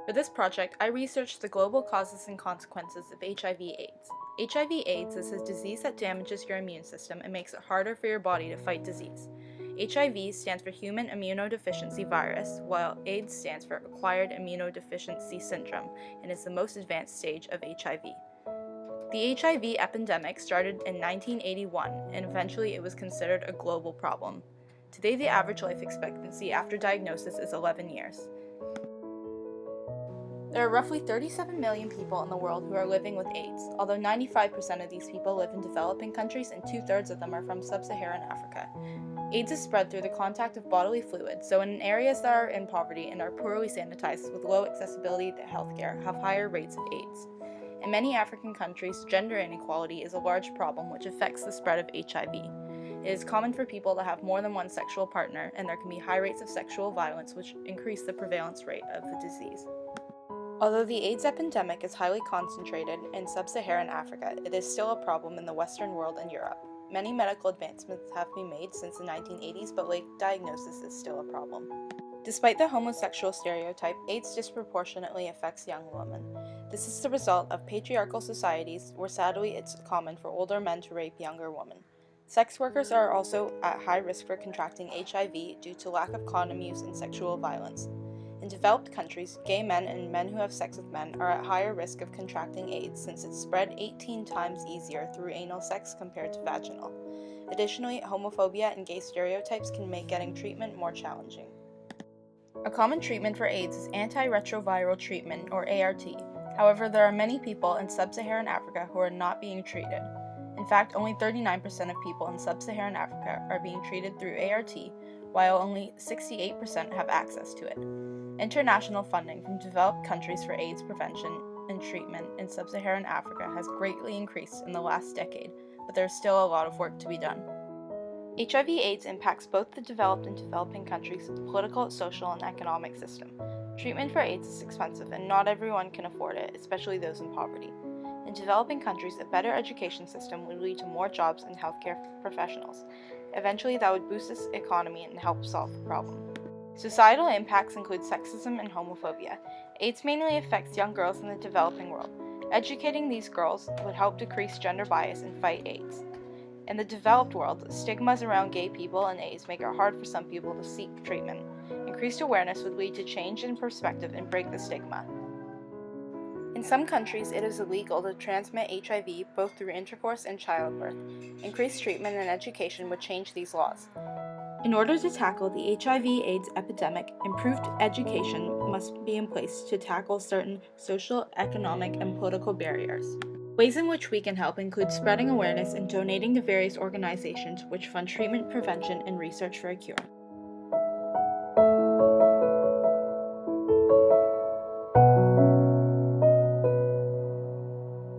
For this project, I researched the global causes and consequences of HIV/AIDS. HIV/AIDS is a disease that damages your immune system and makes it harder for your body to fight disease. HIV stands for Human Immunodeficiency Virus, while AIDS stands for Acquired Immunodeficiency Syndrome and is the most advanced stage of HIV. The HIV epidemic started in 1981, and eventually it was considered a global problem. Today, the average life expectancy after diagnosis is 11 years. There are roughly 37 million people in the world who are living with AIDS, although 95% of these people live in developing countries and 2/3 of them are from sub-Saharan Africa. AIDS is spread through the contact of bodily fluids, so in areas that are in poverty and are poorly sanitized with low accessibility to healthcare have higher rates of AIDS. In many African countries, gender inequality is a large problem which affects the spread of HIV. It is common for people to have more than one sexual partner, and there can be high rates of sexual violence which increase the prevalence rate of the disease. Although the AIDS epidemic is highly concentrated in sub-Saharan Africa, it is still a problem in the Western world and Europe. Many medical advancements have been made since the 1980s, but late diagnosis is still a problem. Despite the homosexual stereotype, AIDS disproportionately affects young women. This is the result of patriarchal societies where sadly it's common for older men to rape younger women. Sex workers are also at high risk for contracting HIV due to lack of condom use and sexual violence. In developed countries, gay men and men who have sex with men are at higher risk of contracting AIDS since it's spread 18 times easier through anal sex compared to vaginal. Additionally, homophobia and gay stereotypes can make getting treatment more challenging. A common treatment for AIDS is antiretroviral treatment, or ART. However, there are many people in sub-Saharan Africa who are not being treated. In fact, only 39% of people in sub-Saharan Africa are being treated through ART, while only 68% have access to it. International funding from developed countries for AIDS prevention and treatment in sub-Saharan Africa has greatly increased in the last decade, but there is still a lot of work to be done. HIV/AIDS impacts both the developed and developing countries' political, social, and economic system. Treatment for AIDS is expensive, and not everyone can afford it, especially those in poverty. In developing countries, a better education system would lead to more jobs and healthcare professionals. Eventually, that would boost this economy and help solve the problem. Societal impacts include sexism and homophobia. AIDS mainly affects young girls in the developing world. Educating these girls would help decrease gender bias and fight AIDS. In the developed world, stigmas around gay people and AIDS make it hard for some people to seek treatment. Increased awareness would lead to change in perspective and break the stigma. In some countries, it is illegal to transmit HIV both through intercourse and childbirth. Increased treatment and education would change these laws. In order to tackle the HIV/AIDS epidemic, improved education must be in place to tackle certain social, economic, and political barriers. Ways in which we can help include spreading awareness and donating to various organizations which fund treatment, prevention, and research for a cure.